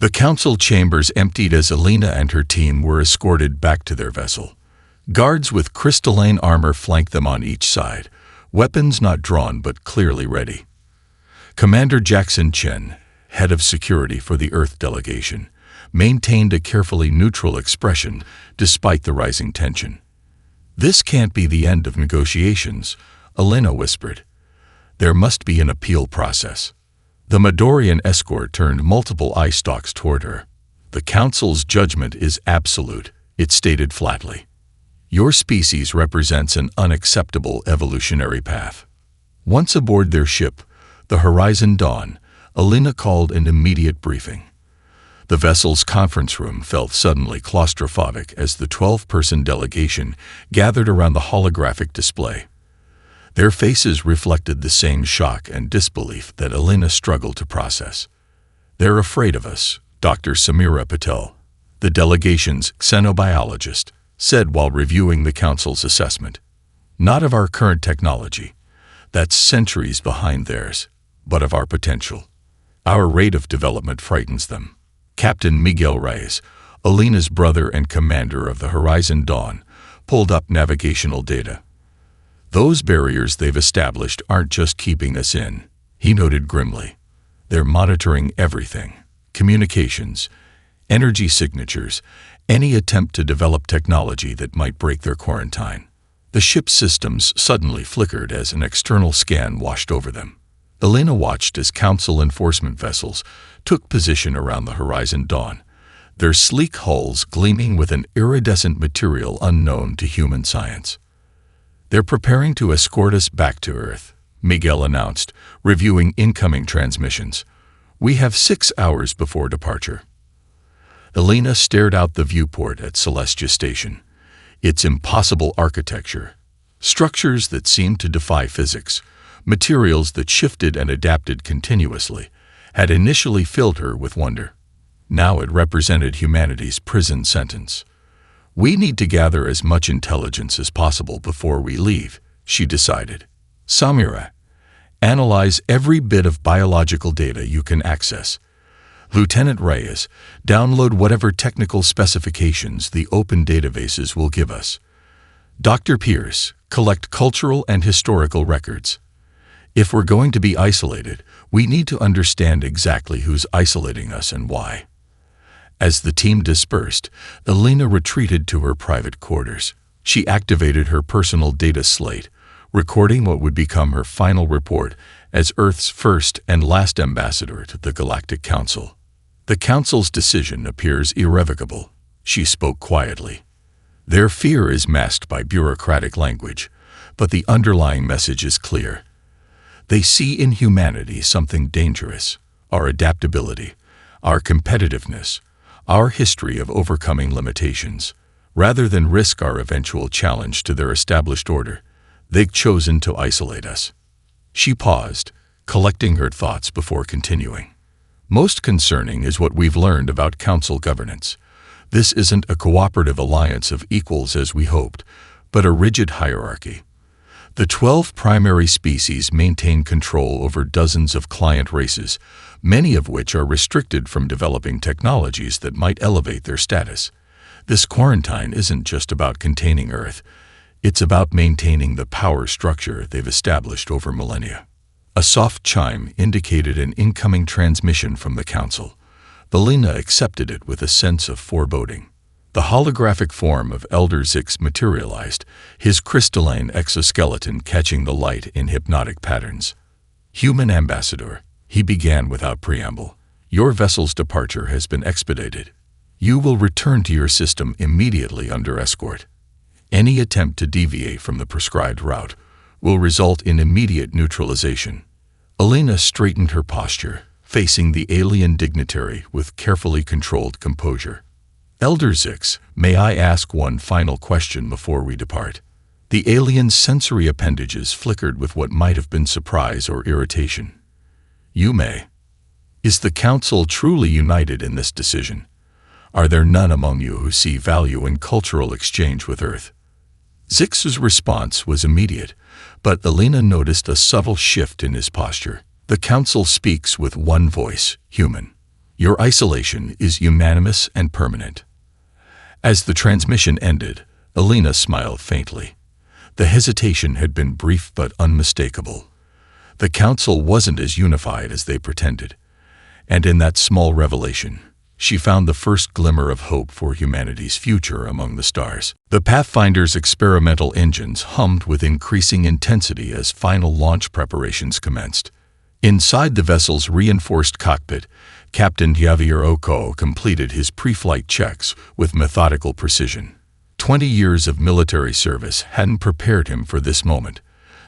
The council chambers emptied as Alina and her team were escorted back to their vessel. Guards with crystalline armor flanked them on each side, weapons not drawn but clearly ready. Commander Jackson Chen, head of security for the Earth delegation, maintained a carefully neutral expression despite the rising tension. "This can't be the end of negotiations," Alina whispered. "There must be an appeal process." The Midorian escort turned multiple eye stalks toward her. "The Council's judgment is absolute," it stated flatly. "Your species represents an unacceptable evolutionary path." Once aboard their ship, the Horizon Dawn, Alina called an immediate briefing. The vessel's conference room felt suddenly claustrophobic as the 12-person delegation gathered around the holographic display. Their faces reflected the same shock and disbelief that Alina struggled to process. "They're afraid of us," Dr. Samira Patel, the delegation's xenobiologist, said while reviewing the council's assessment. "Not of our current technology, that's centuries behind theirs, but of our potential. Our rate of development frightens them." Captain Miguel Reyes, Alina's brother and commander of the Horizon Dawn, pulled up navigational data. "Those barriers they've established aren't just keeping us in," he noted grimly. "They're monitoring everything: communications, energy signatures, any attempt to develop technology that might break their quarantine." The ship's systems suddenly flickered as an external scan washed over them. Alina watched as Council enforcement vessels took position around the Horizon Dawn, their sleek hulls gleaming with an iridescent material unknown to human science. "They're preparing to escort us back to Earth," Miguel announced, reviewing incoming transmissions. "We have 6 hours before departure." Alina stared out the viewport at Celestia Station. Its impossible architecture, structures that seemed to defy physics, materials that shifted and adapted continuously, had initially filled her with wonder. Now it represented humanity's prison sentence. "We need to gather as much intelligence as possible before we leave," she decided. "Samira, analyze every bit of biological data you can access. Lieutenant Reyes, download whatever technical specifications the open databases will give us. Dr. Pierce, collect cultural and historical records. If we're going to be isolated, we need to understand exactly who's isolating us and why." As the team dispersed, Alina retreated to her private quarters. She activated her personal data slate, recording what would become her final report as Earth's first and last ambassador to the Galactic Council. "The Council's decision appears irrevocable," she spoke quietly. "Their fear is masked by bureaucratic language, but the underlying message is clear. They see in humanity something dangerous: our adaptability, our competitiveness, our history of overcoming limitations. Rather than risk our eventual challenge to their established order, they've chosen to isolate us." She paused, collecting her thoughts before continuing. "Most concerning is what we've learned about Council governance. This isn't a cooperative alliance of equals as we hoped, but a rigid hierarchy. The 12 primary species maintain control over dozens of client races, many of which are restricted from developing technologies that might elevate their status. This quarantine isn't just about containing Earth. It's about maintaining the power structure they've established over millennia." A soft chime indicated an incoming transmission from the Council. Alina accepted it with a sense of foreboding. The holographic form of Elder Zix materialized, his crystalline exoskeleton catching the light in hypnotic patterns. "Human Ambassador," he began without preamble, "your vessel's departure has been expedited. You will return to your system immediately under escort. Any attempt to deviate from the prescribed route will result in immediate neutralization." Alina straightened her posture, facing the alien dignitary with carefully controlled composure. "Elder Zix, may I ask one final question before we depart?" The alien's sensory appendages flickered with what might have been surprise or irritation. "You may. Is the Council truly united in this decision? Are there none among you who see value in cultural exchange with Earth?" Zix's response was immediate, but Alina noticed a subtle shift in his posture. "The Council speaks with one voice, human. Your isolation is unanimous and permanent." As the transmission ended, Alina smiled faintly. The hesitation had been brief but unmistakable. The council wasn't as unified as they pretended, and in that small revelation, she found the first glimmer of hope for humanity's future among the stars. The Pathfinder's experimental engines hummed with increasing intensity as final launch preparations commenced. Inside the vessel's reinforced cockpit, Captain Javier Oko completed his pre-flight checks with methodical precision. 20 years of military service hadn't prepared him for this moment.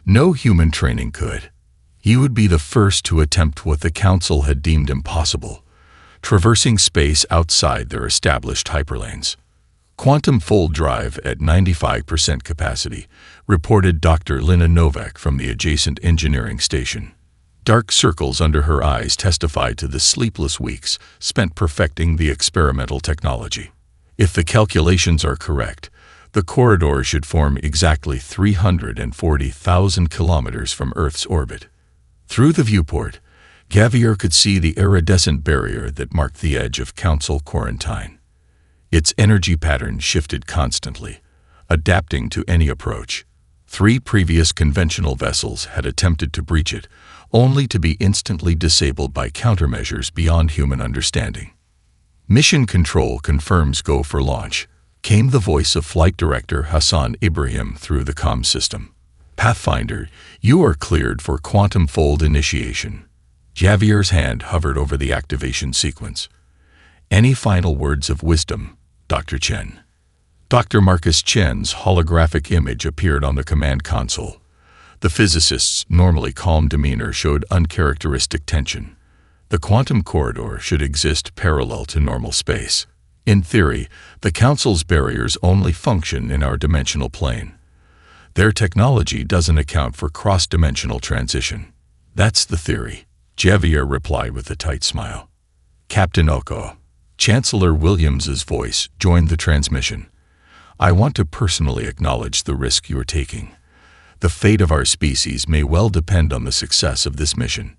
No human training could. He would be the first to attempt what the Council had deemed impossible, traversing space outside their established hyperlanes. "Quantum fold drive at 95% capacity," reported Dr. Lina Novak from the adjacent engineering station. Dark circles under her eyes testified to the sleepless weeks spent perfecting the experimental technology. If the calculations are correct, the corridor should form exactly 340,000 kilometers from Earth's orbit. Through the viewport, Javier could see the iridescent barrier that marked the edge of Council quarantine. Its energy pattern shifted constantly, adapting to any approach. 3 previous conventional vessels had attempted to breach it, only to be instantly disabled by countermeasures beyond human understanding. "Mission Control confirms go for launch," came the voice of Flight Director Hassan Ibrahim through the comm system. "Pathfinder, you are cleared for quantum fold initiation." Javier's hand hovered over the activation sequence. "Any final words of wisdom, Dr. Chen?" Dr. Marcus Chen's holographic image appeared on the command console. The physicist's normally calm demeanor showed uncharacteristic tension. The quantum corridor should exist parallel to normal space. In theory, the Council's barriers only function in our dimensional plane. Their technology doesn't account for cross-dimensional transition. "That's the theory," Javier replied with a tight smile. "Captain Oko." Chancellor Williams's voice joined the transmission. "I want to personally acknowledge the risk you're taking. The fate of our species may well depend on the success of this mission."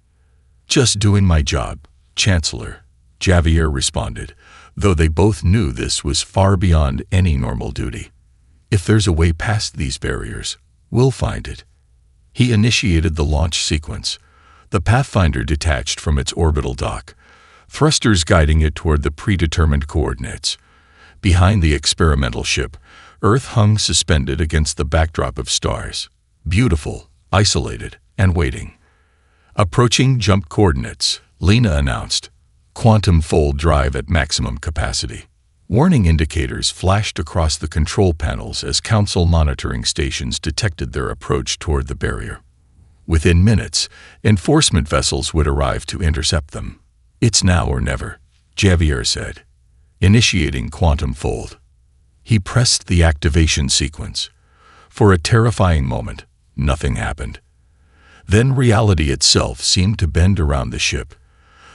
"Just doing my job, Chancellor," Javier responded, though they both knew this was far beyond any normal duty. "If there's a way past these barriers, we'll find it." He initiated the launch sequence. The Pathfinder detached from its orbital dock, thrusters guiding it toward the predetermined coordinates. Behind the experimental ship, Earth hung suspended against the backdrop of stars, beautiful, isolated, and waiting. "Approaching jump coordinates," Lina announced. "Quantum fold drive at maximum capacity." Warning indicators flashed across the control panels as Council monitoring stations detected their approach toward the barrier. Within minutes, enforcement vessels would arrive to intercept them. "It's now or never," Javier said, initiating quantum fold. He pressed the activation sequence. For a terrifying moment, nothing happened. Then reality itself seemed to bend around the ship.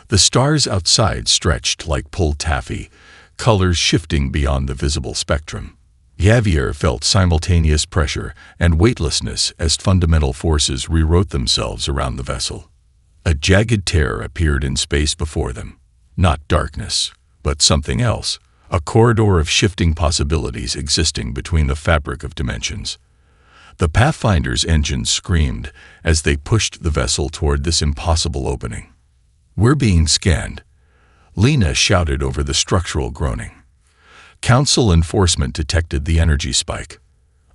The stars outside stretched like pulled taffy, colors shifting beyond the visible spectrum. Javier felt simultaneous pressure and weightlessness as fundamental forces rewrote themselves around the vessel. A jagged tear appeared in space before them. Not darkness, but something else, a corridor of shifting possibilities existing between the fabric of dimensions. The Pathfinder's engines screamed as they pushed the vessel toward this impossible opening. "We're being scanned," Lina shouted over the structural groaning. Council enforcement detected the energy spike.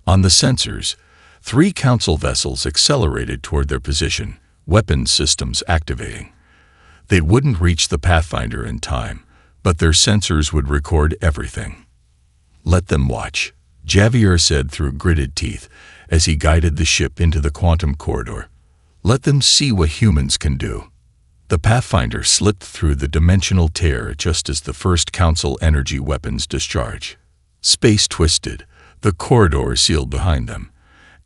On the sensors, 3 Council vessels accelerated toward their position, weapons systems activating. They wouldn't reach the Pathfinder in time, but their sensors would record everything. "Let them watch," Javier said through gritted teeth as he guided the ship into the quantum corridor. "Let them see what humans can do." The Pathfinder slipped through the dimensional tear just as the first Council energy weapons discharged. Space twisted, the corridor sealed behind them,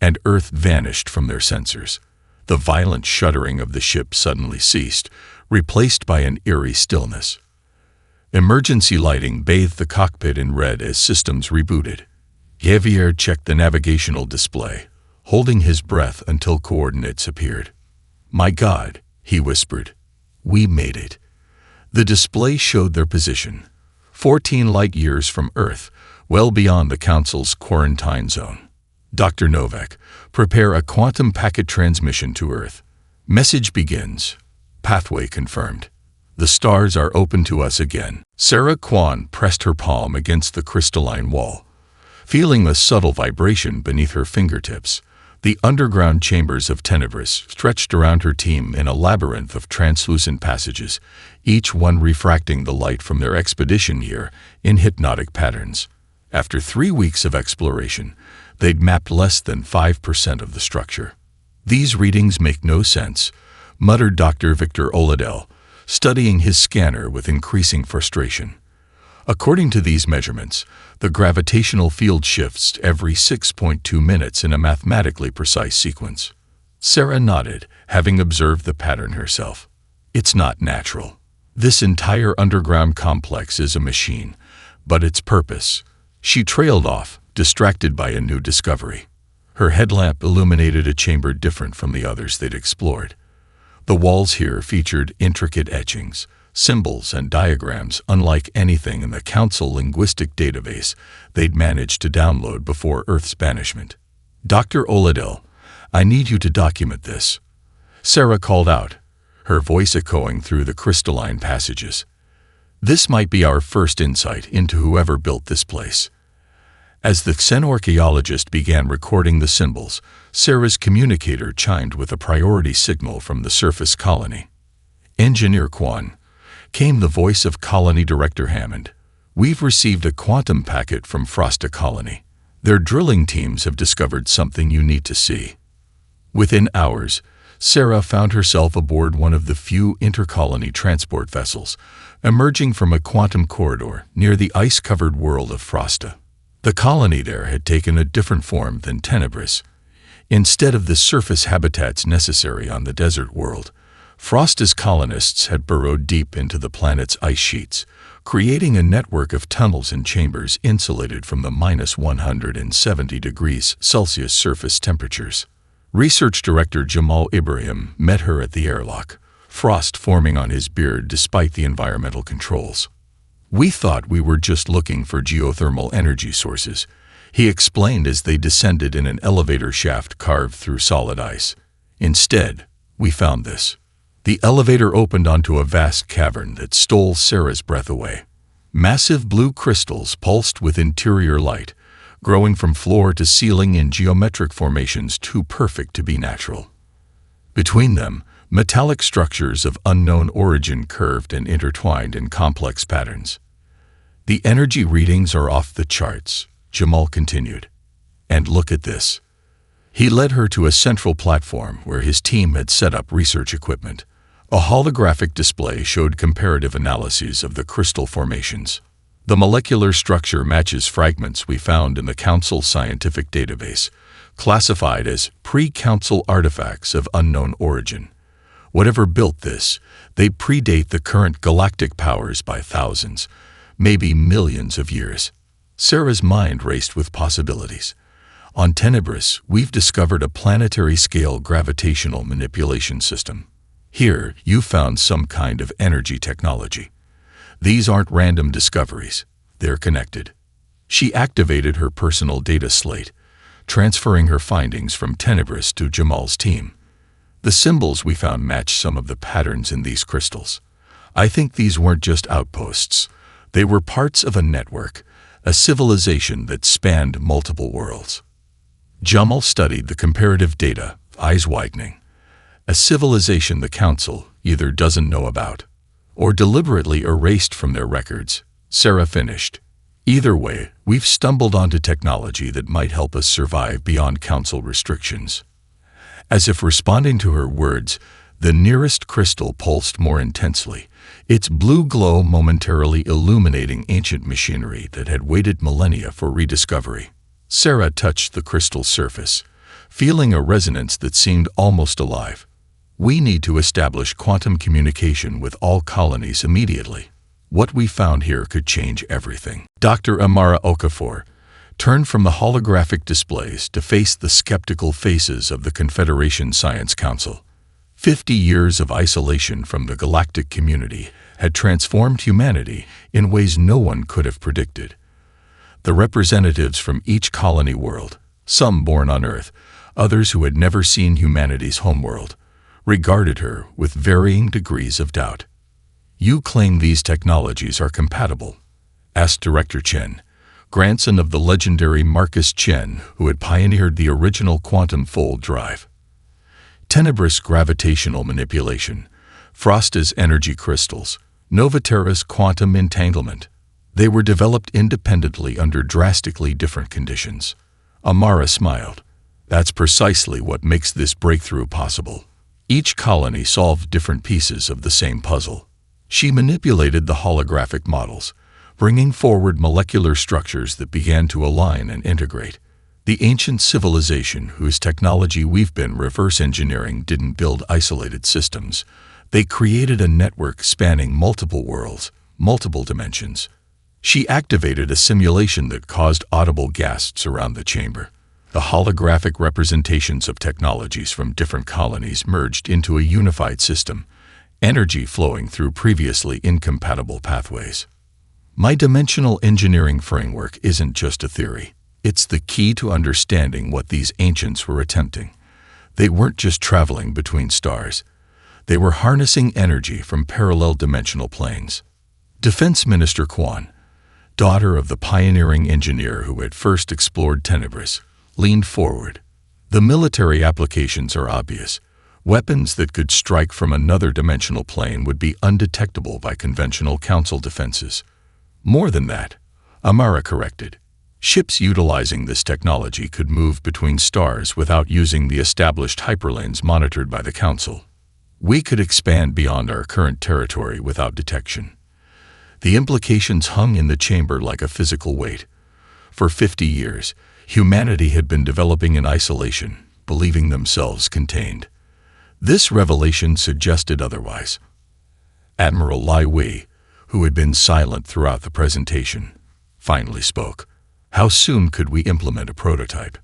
and Earth vanished from their sensors. The violent shuddering of the ship suddenly ceased, replaced by an eerie stillness. Emergency lighting bathed the cockpit in red as systems rebooted. Javier checked the navigational display, holding his breath until coordinates appeared. "My God," he whispered. "We made it." The display showed their position, 14 light-years from Earth, well beyond the Council's quarantine zone. Dr. Novak, prepare a quantum packet transmission to Earth. Message begins. Pathway confirmed. The stars are open to us again. Sarah Kwan pressed her palm against the crystalline wall, feeling a subtle vibration beneath her fingertips. The underground chambers of Tenebris stretched around her team in a labyrinth of translucent passages, each one refracting the light from their expedition here in hypnotic patterns. After 3 weeks of exploration, they'd mapped less than 5% of the structure. These readings make no sense, muttered Dr. Victor Oladel, studying his scanner with increasing frustration. According to these measurements, the gravitational field shifts every 6.2 minutes in a mathematically precise sequence. Sarah nodded, having observed the pattern herself. It's not natural. This entire underground complex is a machine, but its purpose. She trailed off, distracted by a new discovery. Her headlamp illuminated a chamber different from the others they'd explored. The walls here featured intricate etchings, symbols, and diagrams unlike anything in the Council linguistic database they'd managed to download before Earth's banishment. Dr. Oladel, I need you to document this, Sarah called out, her voice echoing through the crystalline passages. This might be our first insight into whoever built this place. As the xenorchaeologist began recording the symbols, Sarah's communicator chimed with a priority signal from the surface colony. Engineer Kwan, came the voice of Colony Director Hammond. We've received a quantum packet from Frosta Colony. Their drilling teams have discovered something you need to see. Within hours, Sarah found herself aboard one of the few intercolony transport vessels, emerging from a quantum corridor near the ice-covered world of Frosta. The colony there had taken a different form than Tenebris. Instead of the surface habitats necessary on the desert world, Frosta's colonists had burrowed deep into the planet's ice sheets, creating a network of tunnels and chambers insulated from the minus 170 degrees Celsius surface temperatures. Research Director Jamal Ibrahim met her at the airlock, frost forming on his beard despite the environmental controls. We thought we were just looking for geothermal energy sources, he explained as they descended in an elevator shaft carved through solid ice. Instead, we found this. The elevator opened onto a vast cavern that stole Sarah's breath away. Massive blue crystals pulsed with interior light, growing from floor to ceiling in geometric formations too perfect to be natural. Between them, metallic structures of unknown origin curved and intertwined in complex patterns. The energy readings are off the charts, Jamal continued. And look at this. He led her to a central platform where his team had set up research equipment. A holographic display showed comparative analyses of the crystal formations. The molecular structure matches fragments we found in the Council scientific database, classified as pre-Council artifacts of unknown origin. Whatever built this, they predate the current galactic powers by thousands, maybe millions of years. Sarah's mind raced with possibilities. On Tenebris, we've discovered a planetary-scale gravitational manipulation system. Here, you found some kind of energy technology. These aren't random discoveries. They're connected. She activated her personal data slate, transferring her findings from Tenebris to Jamal's team. The symbols we found match some of the patterns in these crystals. I think these weren't just outposts. They were parts of a network, a civilization that spanned multiple worlds. Jamal studied the comparative data, eyes widening. A civilization the Council either doesn't know about or deliberately erased from their records, Sarah finished. Either way, we've stumbled onto technology that might help us survive beyond Council restrictions. As if responding to her words, the nearest crystal pulsed more intensely, its blue glow momentarily illuminating ancient machinery that had waited millennia for rediscovery. Sarah touched the crystal surface, feeling a resonance that seemed almost alive. We need to establish quantum communication with all colonies immediately. What we found here could change everything. Dr. Amara Okafor turned from the holographic displays to face the skeptical faces of the Confederation Science Council. 50 years of isolation from the galactic community had transformed humanity in ways no one could have predicted. The representatives from each colony world, some born on Earth, others who had never seen humanity's homeworld, regarded her with varying degrees of doubt. "You claim these technologies are compatible?" asked Director Chen, grandson of the legendary Marcus Chen, who had pioneered the original quantum fold drive. Tenebrous gravitational manipulation, Frosta's energy crystals, Novaterra's quantum entanglement. They were developed independently under drastically different conditions. Amara smiled. "That's precisely what makes this breakthrough possible. Each colony solved different pieces of the same puzzle." She manipulated the holographic models, bringing forward molecular structures that began to align and integrate. The ancient civilization whose technology we've been reverse engineering didn't build isolated systems. They created a network spanning multiple worlds, multiple dimensions. She activated a simulation that caused audible gasps around the chamber. The holographic representations of technologies from different colonies merged into a unified system, energy flowing through previously incompatible pathways. My dimensional engineering framework isn't just a theory. It's the key to understanding what these ancients were attempting. They weren't just traveling between stars. They were harnessing energy from parallel dimensional planes. Defense Minister Quan, daughter of the pioneering engineer who had first explored Tenebris, leaned forward. "The military applications are obvious. Weapons that could strike from another dimensional plane would be undetectable by conventional council defenses. More than that," Amara corrected. "Ships utilizing this technology could move between stars without using the established hyperlanes monitored by the Council. We could expand beyond our current territory without detection." The implications hung in the chamber like a physical weight. For 50 years, humanity had been developing in isolation, believing themselves contained. This revelation suggested otherwise. Admiral Lai Wei, who had been silent throughout the presentation, finally spoke. "How soon could we implement a prototype?"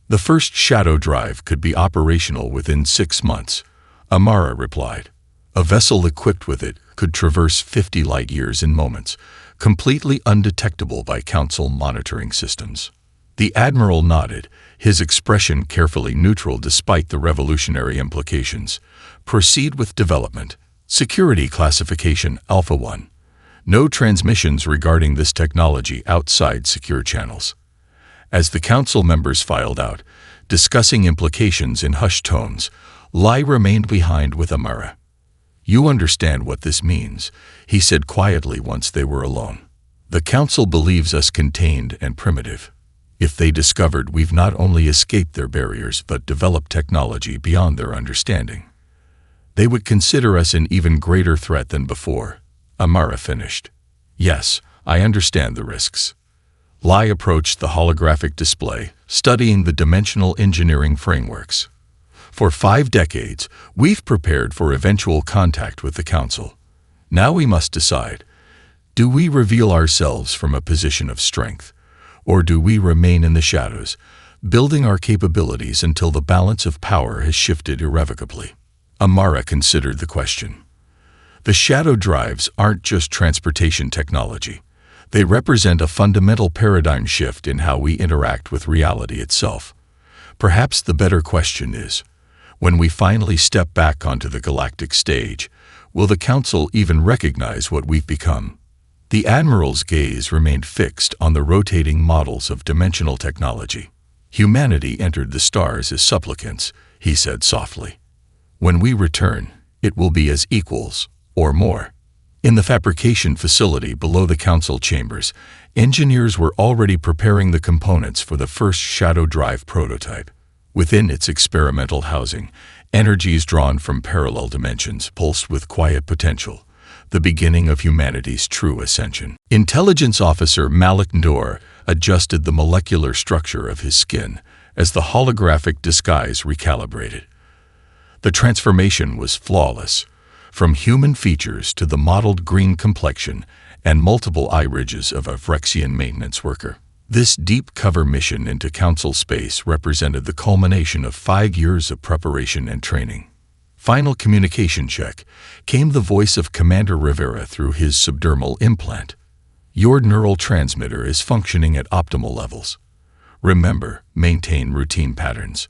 "The first shadow drive could be operational within 6 months, Amara replied. "A vessel equipped with it could traverse 50 light-years in moments, completely undetectable by Council monitoring systems." The Admiral nodded, his expression carefully neutral despite the revolutionary implications. "Proceed with development. Security classification Alpha 1. No transmissions regarding this technology outside secure channels." As the Council members filed out, discussing implications in hushed tones, Lai remained behind with Amara. "You understand what this means," he said quietly once they were alone. "The Council believes us contained and primitive. If they discovered we've not only escaped their barriers but developed technology beyond their understanding, they would consider us an even greater threat than before," Amara finished. "Yes, I understand the risks." Lai approached the holographic display, studying the dimensional engineering frameworks. "For 5 decades, we've prepared for eventual contact with the Council. Now we must decide, do we reveal ourselves from a position of strength, or do we remain in the shadows, building our capabilities until the balance of power has shifted irrevocably?" Amara considered the question. The shadow drives aren't just transportation technology. They represent a fundamental paradigm shift in how we interact with reality itself. Perhaps the better question is, when we finally step back onto the galactic stage, will the Council even recognize what we've become? The Admiral's gaze remained fixed on the rotating models of dimensional technology. "Humanity entered the stars as supplicants," he said softly. "When we return, it will be as equals, or more." In the fabrication facility below the Council chambers, engineers were already preparing the components for the first shadow drive prototype. Within its experimental housing, energies drawn from parallel dimensions pulsed with quiet potential, the beginning of humanity's true ascension. Intelligence Officer Malik Noor adjusted the molecular structure of his skin as the holographic disguise recalibrated. The transformation was flawless, from human features to the mottled green complexion and multiple eye ridges of a Phyrexian maintenance worker. This deep cover mission into Council space represented the culmination of 5 years of preparation and training. Final communication check. Came the voice of Commander Rivera through his subdermal implant. Your neural transmitter is functioning at optimal levels. Remember, maintain routine patterns.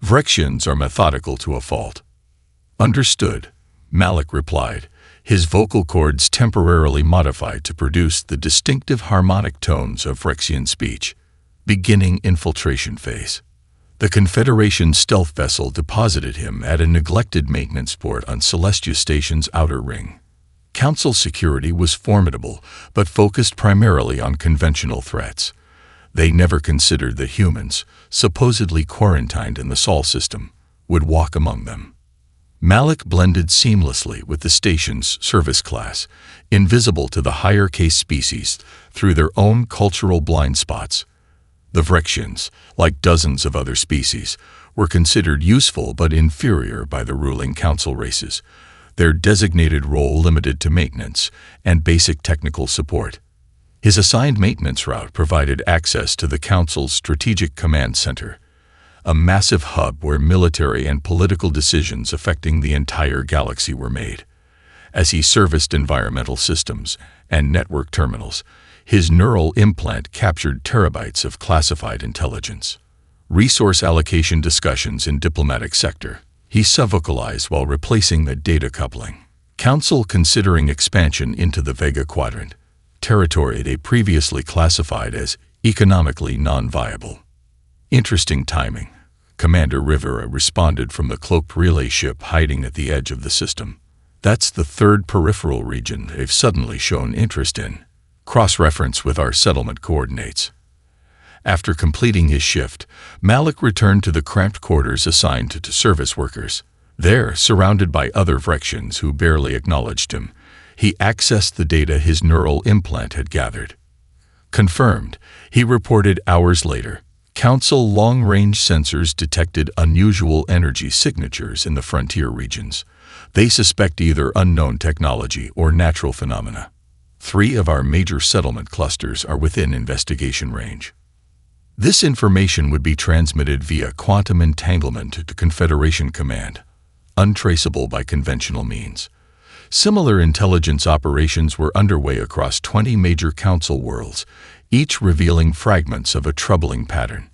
Vrexians are methodical to a fault. Understood, Malik replied, his vocal cords temporarily modified to produce the distinctive harmonic tones of Vrexian speech. Beginning infiltration phase. The Confederation stealth vessel deposited him at a neglected maintenance port on Celestia Station's outer ring. Council security was formidable, but focused primarily on conventional threats. They never considered that humans, supposedly quarantined in the Sol system, would walk among them. Malik blended seamlessly with the station's service class, invisible to the higher case species through their own cultural blind spots. The Vrexians, like dozens of other species, were considered useful but inferior by the ruling council races, their designated role limited to maintenance and basic technical support. His assigned maintenance route provided access to the council's strategic command center, a massive hub where military and political decisions affecting the entire galaxy were made. As he serviced environmental systems and network terminals, his neural implant captured terabytes of classified intelligence. Resource allocation discussions in diplomatic sector. He subvocalized while replacing the data coupling. Council considering expansion into the Vega Quadrant, territory they previously classified as economically non-viable. Interesting timing. Commander Rivera responded from the cloaked relay ship hiding at the edge of the system. That's the third peripheral region they've suddenly shown interest in. Cross-reference with our settlement coordinates. After completing his shift, Malik returned to the cramped quarters assigned to service workers. There, surrounded by other Vrexians who barely acknowledged him, he accessed the data his neural implant had gathered. Confirmed, he reported hours later. Council long-range sensors detected unusual energy signatures in the frontier regions. They suspect either unknown technology or natural phenomena. 3 of our major settlement clusters are within investigation range. This information would be transmitted via quantum entanglement to Confederation Command, untraceable by conventional means. Similar intelligence operations were underway across 20 major council worlds, each revealing fragments of a troubling pattern.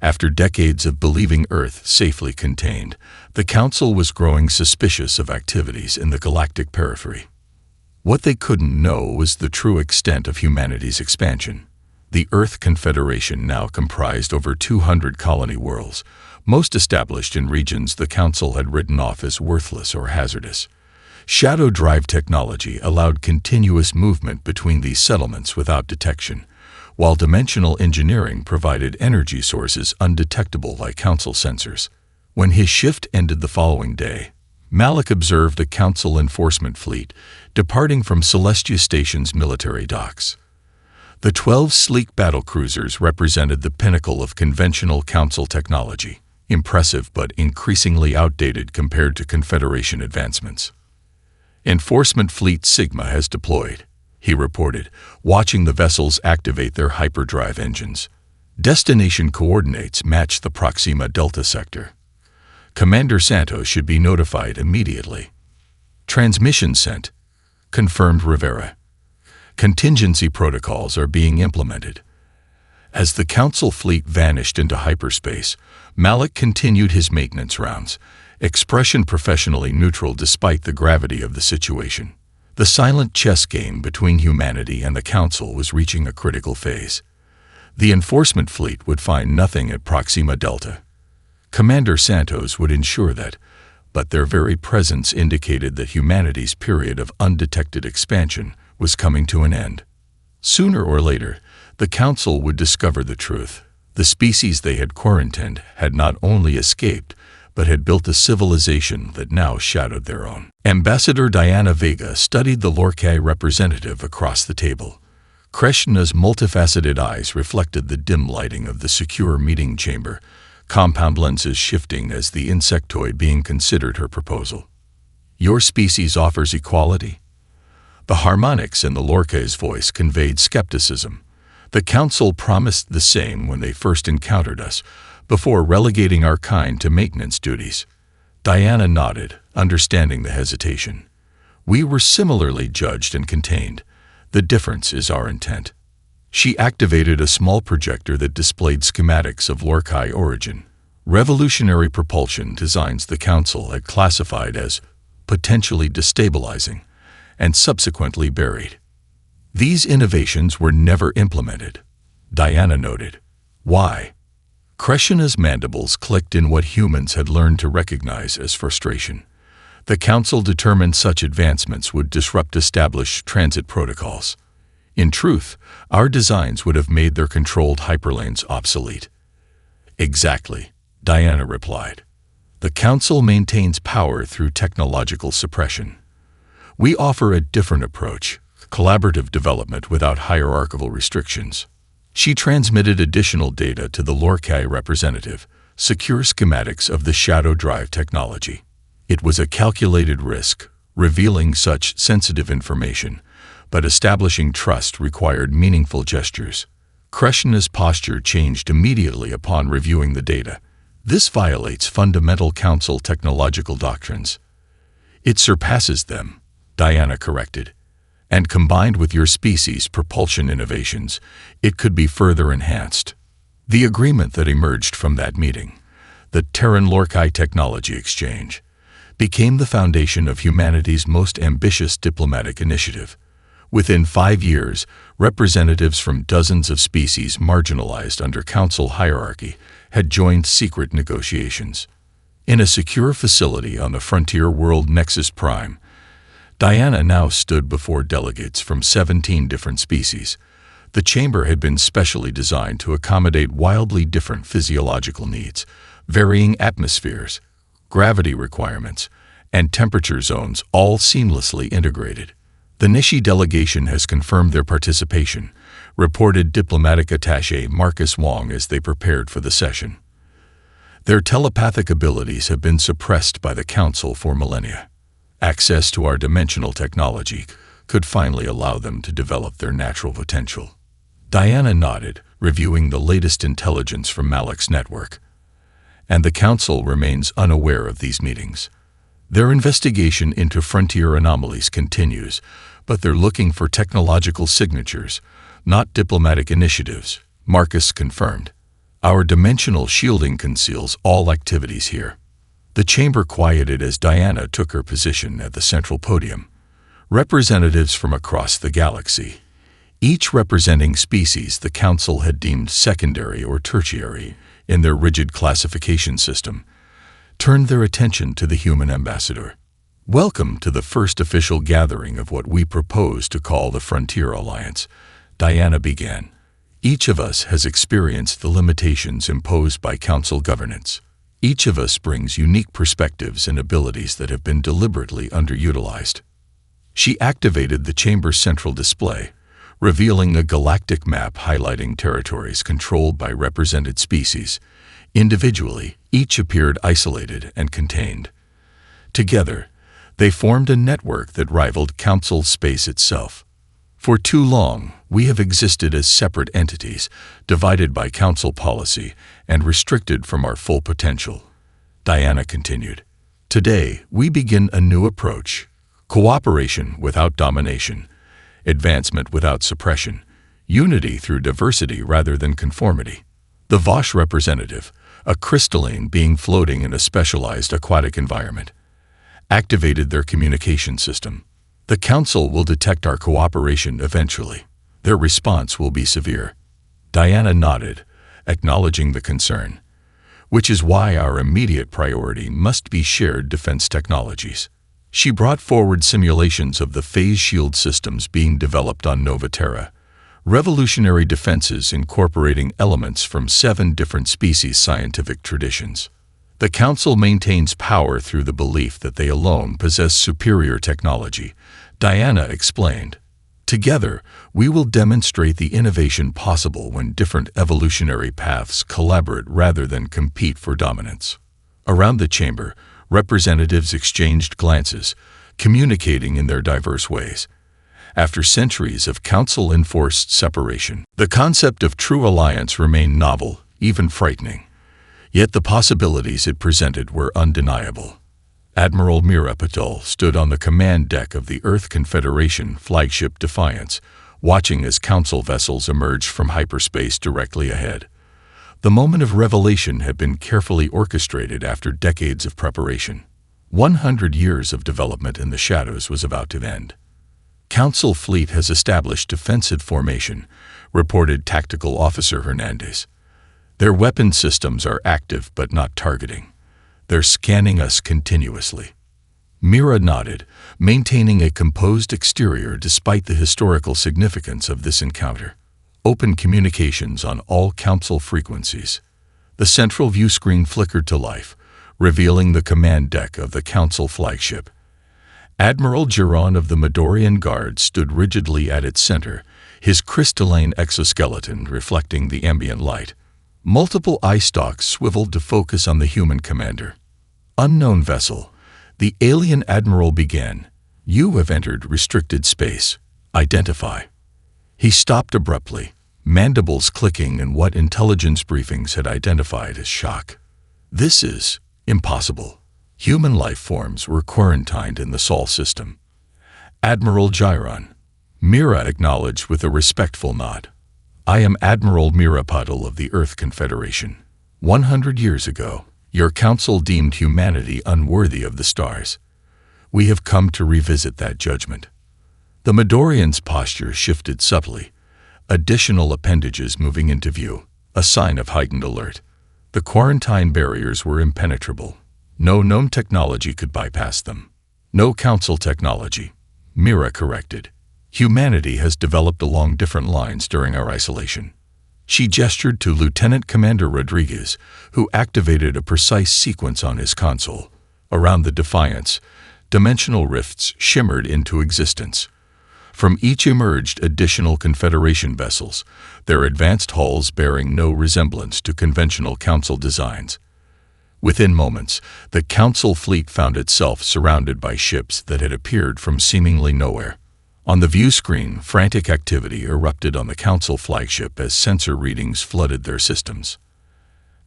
After decades of believing Earth safely contained, the Council was growing suspicious of activities in the galactic periphery. What they couldn't know was the true extent of humanity's expansion. The Earth Confederation now comprised over 200 colony worlds, most established in regions the Council had written off as worthless or hazardous. Shadow drive technology allowed continuous movement between these settlements without detection, while dimensional engineering provided energy sources undetectable by Council sensors. When his shift ended the following day, Malik observed a Council enforcement fleet departing from Celestia Station's military docks. The 12 sleek battlecruisers represented the pinnacle of conventional Council technology, impressive but increasingly outdated compared to Confederation advancements. Enforcement Fleet Sigma has deployed, he reported, watching the vessels activate their hyperdrive engines. Destination coordinates match the Proxima Delta sector. Commander Santos should be notified immediately. Transmission sent, confirmed Rivera. Contingency protocols are being implemented. As the Council fleet vanished into hyperspace, Malik continued his maintenance rounds, expression professionally neutral despite the gravity of the situation. The silent chess game between humanity and the Council was reaching a critical phase. The enforcement fleet would find nothing at Proxima Delta. Commander Santos would ensure that, but their very presence indicated that humanity's period of undetected expansion was coming to an end. Sooner or later, the Council would discover the truth. The species they had quarantined had not only escaped, but had built a civilization that now shadowed their own. Ambassador Diana Vega studied the Lorcae representative across the table. Krishna's multifaceted eyes reflected the dim lighting of the secure meeting chamber, compound lenses shifting as the insectoid being considered her proposal. Your species offers equality? The harmonics in the Lorcae's voice conveyed skepticism. The Council promised the same when they first encountered us, before relegating our kind to maintenance duties. Diana nodded, understanding the hesitation. We were similarly judged and contained. The difference is our intent. She activated a small projector that displayed schematics of Lorcae origin. Revolutionary propulsion designs the Council had classified as potentially destabilizing and subsequently buried. These innovations were never implemented, Diana noted. Why? Kreshna's mandibles clicked in what humans had learned to recognize as frustration. The Council determined such advancements would disrupt established transit protocols. In truth, our designs would have made their controlled hyperlanes obsolete. Exactly, Diana replied. The Council maintains power through technological suppression. We offer a different approach, collaborative development without hierarchical restrictions. She transmitted additional data to the Lorcae representative, secure schematics of the shadow drive technology. It was a calculated risk, revealing such sensitive information, but establishing trust required meaningful gestures. Kreshna's posture changed immediately upon reviewing the data. This violates fundamental Council technological doctrines. It surpasses them, Diana corrected. And combined with your species' propulsion innovations, it could be further enhanced. The agreement that emerged from that meeting, the Terran-Lorcae Technology Exchange, became the foundation of humanity's most ambitious diplomatic initiative. Within 5 years, representatives from dozens of species marginalized under Council hierarchy had joined secret negotiations. In a secure facility on the frontier world Nexus Prime, Diana now stood before delegates from 17 different species. The chamber had been specially designed to accommodate wildly different physiological needs, varying atmospheres, gravity requirements, and temperature zones all seamlessly integrated. The Nishi delegation has confirmed their participation, reported diplomatic attaché Marcus Wong as they prepared for the session. Their telepathic abilities have been suppressed by the Council for millennia. Access to our dimensional technology could finally allow them to develop their natural potential. Diana nodded, reviewing the latest intelligence from Malik's network. And the Council remains unaware of these meetings. Their investigation into frontier anomalies continues, but they're looking for technological signatures, not diplomatic initiatives, Marcus confirmed. Our dimensional shielding conceals all activities here. The chamber quieted as Diana took her position at the central podium. Representatives from across the galaxy, each representing species the Council had deemed secondary or tertiary in their rigid classification system, turned their attention to the human ambassador. Welcome to the first official gathering of what we propose to call the Frontier Alliance, Diana began. Each of us has experienced the limitations imposed by Council governance. Each of us brings unique perspectives and abilities that have been deliberately underutilized. She activated the chamber's central display, revealing a galactic map highlighting territories controlled by represented species. Individually, each appeared isolated and contained. Together, they formed a network that rivaled Council space itself. For too long, we have existed as separate entities, divided by Council policy and restricted from our full potential. Diana continued. Today, we begin a new approach. Cooperation without domination, advancement without suppression, unity through diversity rather than conformity. The Vosh representative, a crystalline being floating in a specialized aquatic environment, activated their communication system. The Council will detect our cooperation eventually. Their response will be severe. Diana nodded, acknowledging the concern, which is why our immediate priority must be shared defense technologies. She brought forward simulations of the phase shield systems being developed on Novaterra, revolutionary defenses incorporating elements from 7 different species' scientific traditions. The Council maintains power through the belief that they alone possess superior technology, Diana explained. Together, we will demonstrate the innovation possible when different evolutionary paths collaborate rather than compete for dominance. Around the chamber, representatives exchanged glances, communicating in their diverse ways. After centuries of Council-enforced separation, the concept of true alliance remained novel, even frightening. Yet the possibilities it presented were undeniable. Admiral Mira Patel stood on the command deck of the Earth Confederation flagship Defiance, watching as Council vessels emerged from hyperspace directly ahead. The moment of revelation had been carefully orchestrated after decades of preparation. 100 years of development in the shadows was about to end. Council fleet has established defensive formation, reported Tactical Officer Hernandez. Their weapon systems are active but not targeting. They're scanning us continuously. Mira nodded, maintaining a composed exterior despite the historical significance of this encounter. Open communications on all Council frequencies. The central view screen flickered to life, revealing the command deck of the Council flagship. Admiral Giron of the Midorian Guard stood rigidly at its center, his crystalline exoskeleton reflecting the ambient light. Multiple eye stalks swiveled to focus on the human commander. Unknown vessel. The alien admiral began. You have entered restricted space. Identify. He stopped abruptly, mandibles clicking in what intelligence briefings had identified as shock. This is impossible. Human life forms were quarantined in the Sol system. Admiral Giron. Mira acknowledged with a respectful nod. I am Admiral Mira Patel of the Earth Confederation. 100 years ago, your council deemed humanity unworthy of the stars. We have come to revisit that judgment. The Midorian's posture shifted subtly, additional appendages moving into view, a sign of heightened alert. The quarantine barriers were impenetrable. No known technology could bypass them. No council technology. Mira corrected. Humanity has developed along different lines during our isolation. She gestured to Lieutenant Commander Rodriguez, who activated a precise sequence on his console. Around the Defiance, dimensional rifts shimmered into existence. From each emerged additional Confederation vessels, their advanced hulls bearing no resemblance to conventional Council designs. Within moments, the Council fleet found itself surrounded by ships that had appeared from seemingly nowhere. On the view screen, frantic activity erupted on the Council flagship as sensor readings flooded their systems.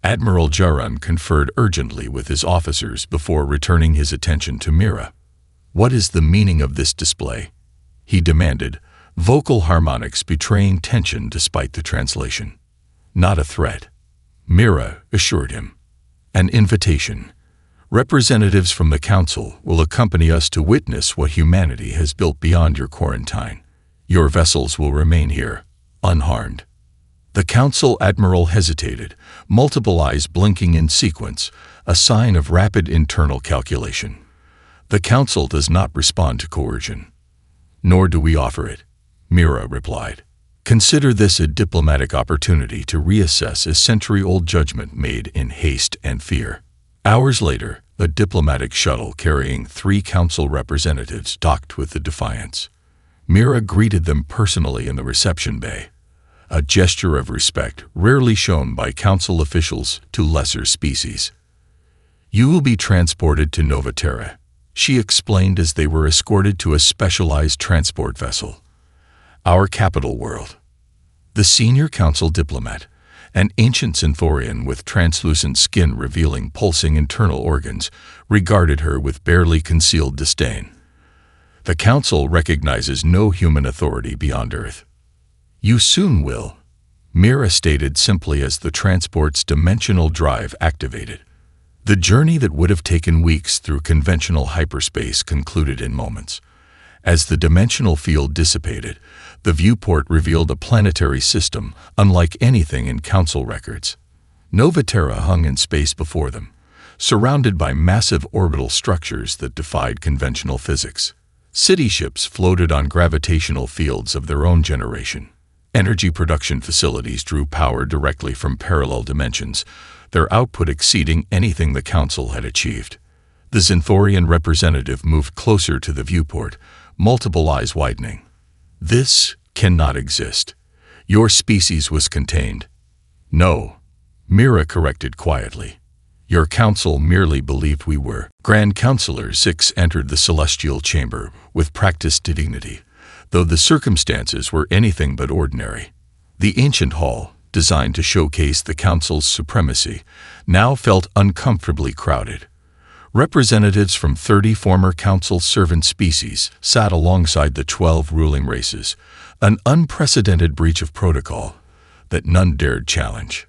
Admiral Giron conferred urgently with his officers before returning his attention to Mira. What is the meaning of this display? He demanded, vocal harmonics betraying tension despite the translation. Not a threat. Mira assured him. An invitation. Representatives from the Council will accompany us to witness what humanity has built beyond your quarantine. Your vessels will remain here, unharmed. The Council Admiral hesitated, multiple eyes blinking in sequence, a sign of rapid internal calculation. The Council does not respond to coercion. Nor do we offer it, Mira replied. Consider this a diplomatic opportunity to reassess a century-old judgment made in haste and fear. Hours later, a diplomatic shuttle carrying 3 Council representatives docked with the Defiance. Mira greeted them personally in the reception bay, a gesture of respect rarely shown by Council officials to lesser species. You will be transported to Nova Terra, she explained as they were escorted to a specialized transport vessel. Our capital world. The senior Council diplomat, an ancient Synthorian with translucent skin revealing pulsing internal organs, regarded her with barely concealed disdain. The Council recognizes no human authority beyond Earth. You soon will, Mira stated simply as the transport's dimensional drive activated. The journey that would have taken weeks through conventional hyperspace concluded in moments. As the dimensional field dissipated, the viewport revealed a planetary system unlike anything in Council records. Nova Terra hung in space before them, surrounded by massive orbital structures that defied conventional physics. City ships floated on gravitational fields of their own generation. Energy production facilities drew power directly from parallel dimensions, their output exceeding anything the Council had achieved. The Synthorian representative moved closer to the viewport, multiple eyes widening. This cannot exist. Your species was contained. No, Mira corrected quietly. Your council merely believed we were. Grand Counselor 6 entered the celestial chamber with practiced dignity, though the circumstances were anything but ordinary. The ancient hall, designed to showcase the council's supremacy, now felt uncomfortably crowded. Representatives from 30 former council servant species sat alongside the 12 ruling races, an unprecedented breach of protocol that none dared challenge.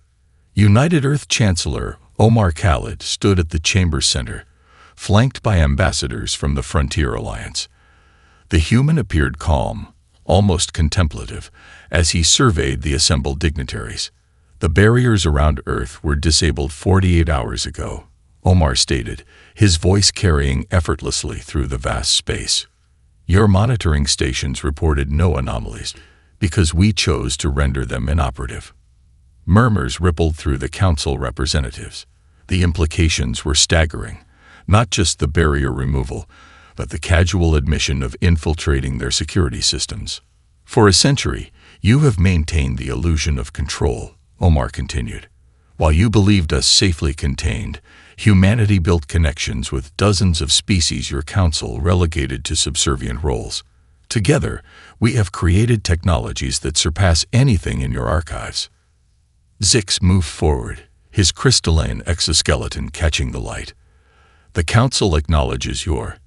United Earth Chancellor Omar Khalid stood at the chamber's center, flanked by ambassadors from the Frontier Alliance. The human appeared calm, almost contemplative, as he surveyed the assembled dignitaries. The barriers around Earth were disabled 48 hours ago, Omar stated, his voice carrying effortlessly through the vast space. Your monitoring stations reported no anomalies because we chose to render them inoperative. Murmurs rippled through the council representatives. The implications were staggering, not just the barrier removal, but the casual admission of infiltrating their security systems. For a century, you have maintained the illusion of control, Omar continued. While you believed us safely contained, humanity built connections with dozens of species your council relegated to subservient roles. Together, we have created technologies that surpass anything in your archives. Zix moved forward, his crystalline exoskeleton catching the light. The council acknowledges your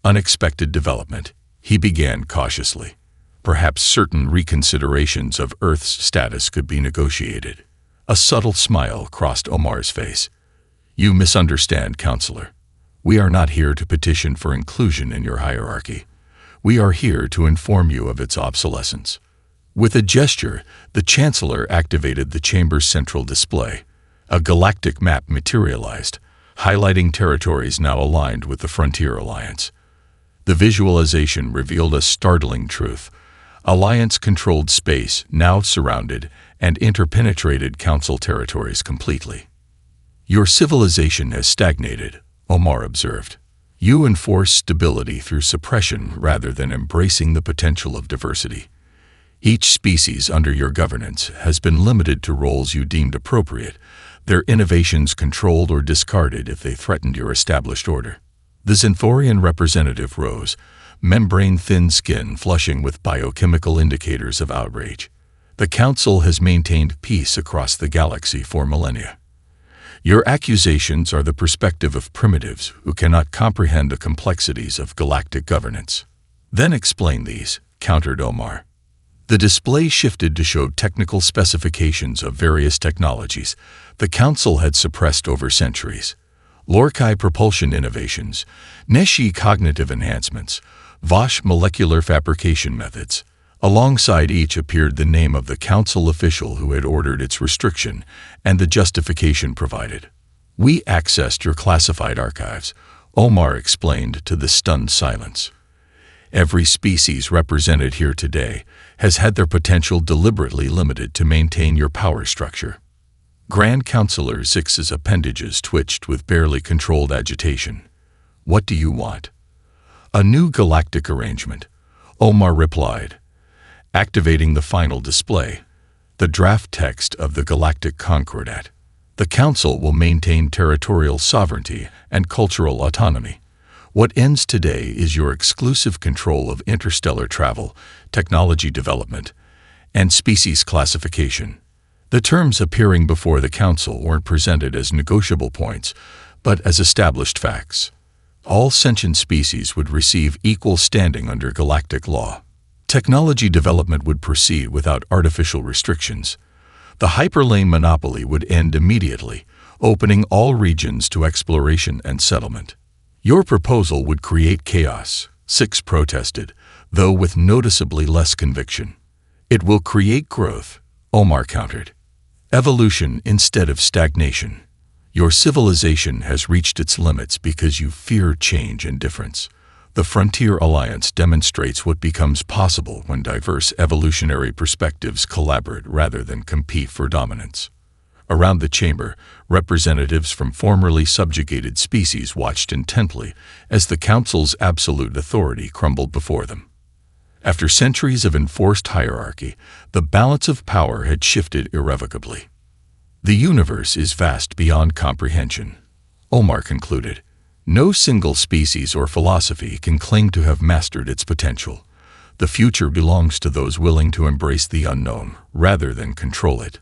unexpected development, he began cautiously. Perhaps certain reconsiderations of Earth's status could be negotiated. A subtle smile crossed Omar's face. You misunderstand, Counselor. We are not here to petition for inclusion in your hierarchy. We are here to inform you of its obsolescence. With a gesture, the Chancellor activated the chamber's central display. A galactic map materialized, highlighting territories now aligned with the Frontier Alliance. The visualization revealed a startling truth. Alliance-controlled space now surrounded and interpenetrated Council territories completely. Your civilization has stagnated, Omar observed. You enforce stability through suppression rather than embracing the potential of diversity. Each species under your governance has been limited to roles you deemed appropriate, their innovations controlled or discarded if they threatened your established order. The Xanthorian representative rose, membrane-thin skin flushing with biochemical indicators of outrage. The Council has maintained peace across the galaxy for millennia. Your accusations are the perspective of primitives who cannot comprehend the complexities of galactic governance. Then explain these, countered Omar. The display shifted to show technical specifications of various technologies the Council had suppressed over centuries. Lorkai propulsion innovations, Neshi cognitive enhancements, Vosh molecular fabrication methods. Alongside each appeared the name of the Council official who had ordered its restriction and the justification provided. We accessed your classified archives, Omar explained to the stunned silence. Every species represented here today has had their potential deliberately limited to maintain your power structure. Grand Counselor Zix's appendages twitched with barely controlled agitation. What do you want? A new galactic arrangement, Omar replied, activating the final display, the draft text of the Galactic Concordat. The Council will maintain territorial sovereignty and cultural autonomy. What ends today is your exclusive control of interstellar travel, technology development, and species classification. The terms appearing before the Council weren't presented as negotiable points, but as established facts. All sentient species would receive equal standing under galactic law. Technology development would proceed without artificial restrictions. The hyperlane monopoly would end immediately, opening all regions to exploration and settlement. Your proposal would create chaos, Six protested, though with noticeably less conviction. It will create growth, Omar countered. Evolution instead of stagnation. Your civilization has reached its limits because you fear change and difference. The Frontier Alliance demonstrates what becomes possible when diverse evolutionary perspectives collaborate rather than compete for dominance. Around the chamber, representatives from formerly subjugated species watched intently as the Council's absolute authority crumbled before them. After centuries of enforced hierarchy, the balance of power had shifted irrevocably. The universe is vast beyond comprehension, Omar concluded. No single species or philosophy can claim to have mastered its potential. The future belongs to those willing to embrace the unknown rather than control it.